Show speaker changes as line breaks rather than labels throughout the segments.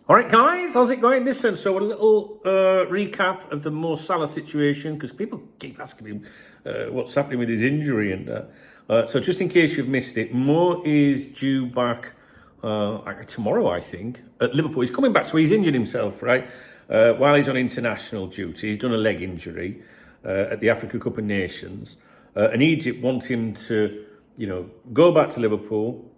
All right, guys, how's it going? Listen, so a little recap of the Mo Salah situation, because people keep asking me what's happening with his injury. And so just in case you've missed it, Mo is due back tomorrow, I think, at Liverpool. He's coming back, so he's injured himself, right? While he's on international duty, he's done a leg injury at the Africa Cup of Nations. And Egypt want him to, go back to Liverpool,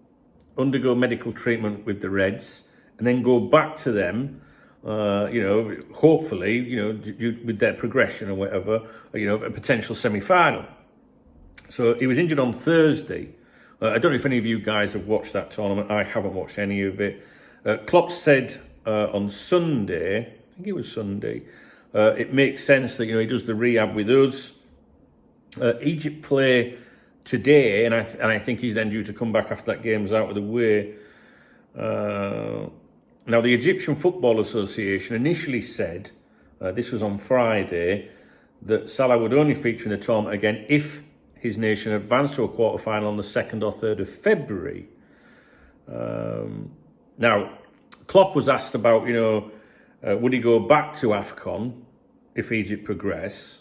undergo medical treatment with the Reds, and then go back to them, hopefully, with their progression or whatever, a potential semi-final. So he was injured on Thursday. I don't know if any of you guys have watched that tournament. I haven't watched any of it. Klopp said on Sunday, I think it was Sunday, it makes sense that, he does the rehab with us. Egypt play today, and I think he's then due to come back after that game's out of the way. Now, the Egyptian Football Association initially said, this was on Friday, that Salah would only feature in the tournament again if his nation advanced to a quarter-final on the 2nd or 3rd of February. Now, Klopp was asked about, would he go back to AFCON if Egypt progress?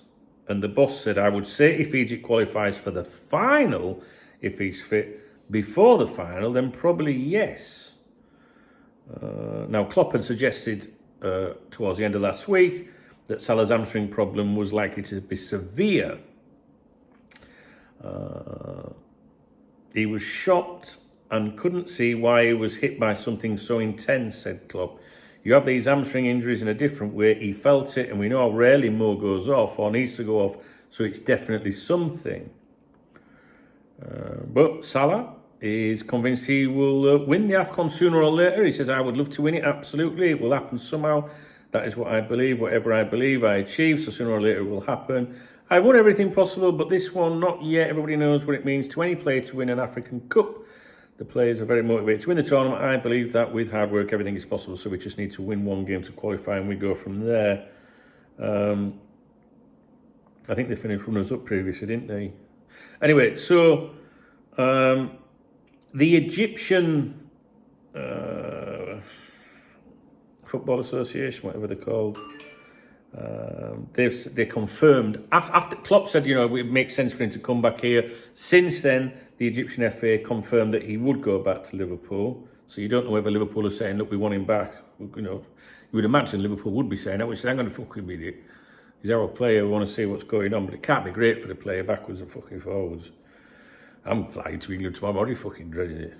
And the boss said, I would say if Egypt qualifies for the final, if he's fit before the final, then probably yes. Now, Klopp had suggested towards the end of last week that Salah's hamstring problem was likely to be severe. He was shocked and couldn't see why he was hit by something so intense, said Klopp. You have these hamstring injuries in a different way. He felt it, and we know how rarely Mo goes off or needs to go off, so it's definitely something. But Salah is convinced he will win the AFCON sooner or later. He says, I would love to win it, absolutely. It will happen somehow. That is what I believe. Whatever I believe, I achieve, so sooner or later it will happen. I've won everything possible, but this one, not yet. Everybody knows what it means to any player to win an African Cup. The players are very motivated to win the tournament. I believe that with hard work, everything is possible, so we just need to win one game to qualify, and we go from there. I think they finished runners-up previously, didn't they? Anyway, so the Egyptian Football Association, whatever they're called, they confirmed, after Klopp said, it makes sense for him to come back here. Since then, the Egyptian FA confirmed that he would go back to Liverpool. So you don't know whether Liverpool are saying, look, we want him back. You would imagine Liverpool would be saying that, which I'm going to fucking with you. He's our player, we want to see what's going on. But it can't be great for the player backwards and fucking forwards. I'm flying to England tomorrow, I'm already fucking dreading it.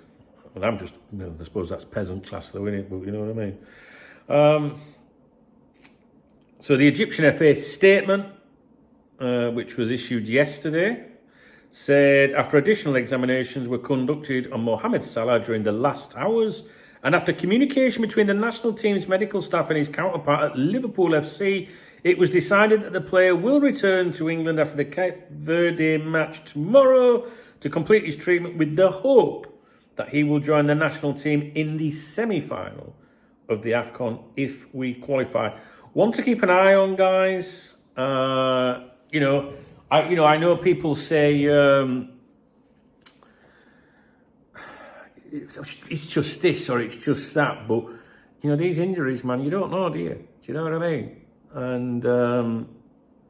And I'm just, I suppose that's peasant class though, innit? But you know what I mean? So the Egyptian FA statement, which was issued yesterday, said after additional examinations were conducted on Mohamed Salah during the last hours, and after communication between the national team's medical staff and his counterpart at Liverpool FC, it was decided that the player will return to England after the Cape Verde match tomorrow to complete his treatment, with the hope that he will join the national team in the semi-final of the AFCON if we qualify. One to keep an eye on, guys. I know people say it's just this or it's just that, but these injuries, man, you don't know, do you? Do you know what I mean? And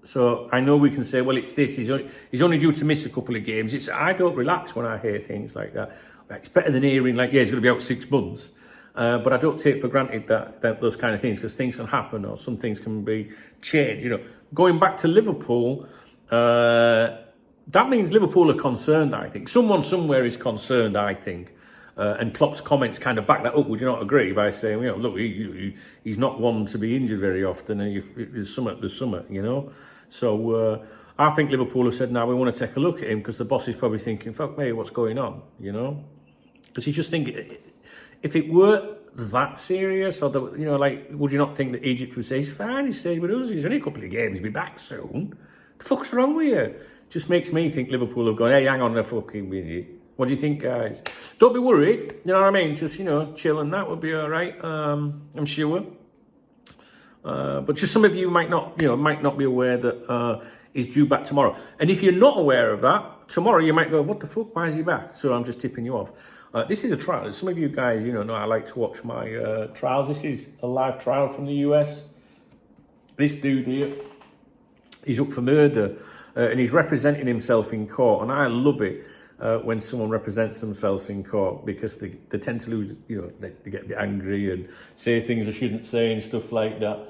so I know we can say, well, it's this. He's only due to miss a couple of games. I don't relax when I hear things like that. It's better than hearing like, yeah, he's going to be out 6 months. But I don't take for granted that those kind of things, because things can happen or some things can be changed. Going back to Liverpool, that means Liverpool are concerned, I think. Someone somewhere is concerned, I think. And Klopp's comments kind of back that up. Would you not agree by saying, look, he's not one to be injured very often, and there's something. So I think Liverpool have said, now we want to take a look at him, because the boss is probably thinking, fuck me, what's going on, Because he's just thinking, if it were that serious, or would you not think that Egypt would say, he's fine, he stays with us, he's only a couple of games, he'll be back soon. The fuck's wrong with you? Just makes me think Liverpool have gone, hey, hang on a fucking minute. What do you think, guys? Don't be worried, you know what I mean? Just, chill, and that would be all right, I'm sure. But just some of you might not be aware that he's due back tomorrow. And if you're not aware of that, tomorrow you might go, what the fuck, why is he back? So I'm just tipping you off. This is a trial. Some of you guys, know I like to watch my trials. This is a live trial from the US. This dude here, he's up for murder, and he's representing himself in court. And I love it when someone represents themselves in court, because they tend to lose, they get a bit angry and say things they shouldn't say and stuff like that.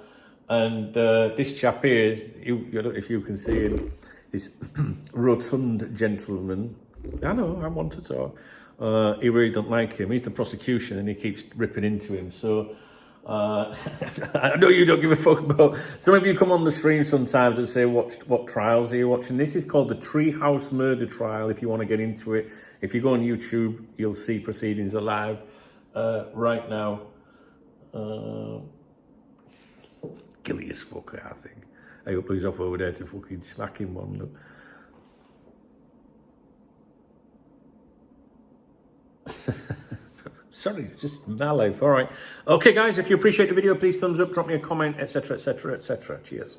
And this chap here, I don't know if you can see him, this rotund gentleman. I know, I want to talk. He really don't like him. He's the prosecution and he keeps ripping into him. So I know you don't give a fuck about. Some of you come on the stream sometimes and say, what trials are you watching? This is called the Treehouse Murder Trial, if you want to get into it. If you go on YouTube, you'll see proceedings are live right now. Gilly as fuck, I think. I hope he's off over there to fucking smack him one. Look. Sorry, just my life. All right. Okay, guys, if you appreciate the video, please thumbs up, drop me a comment, etc., etc., etc. Cheers.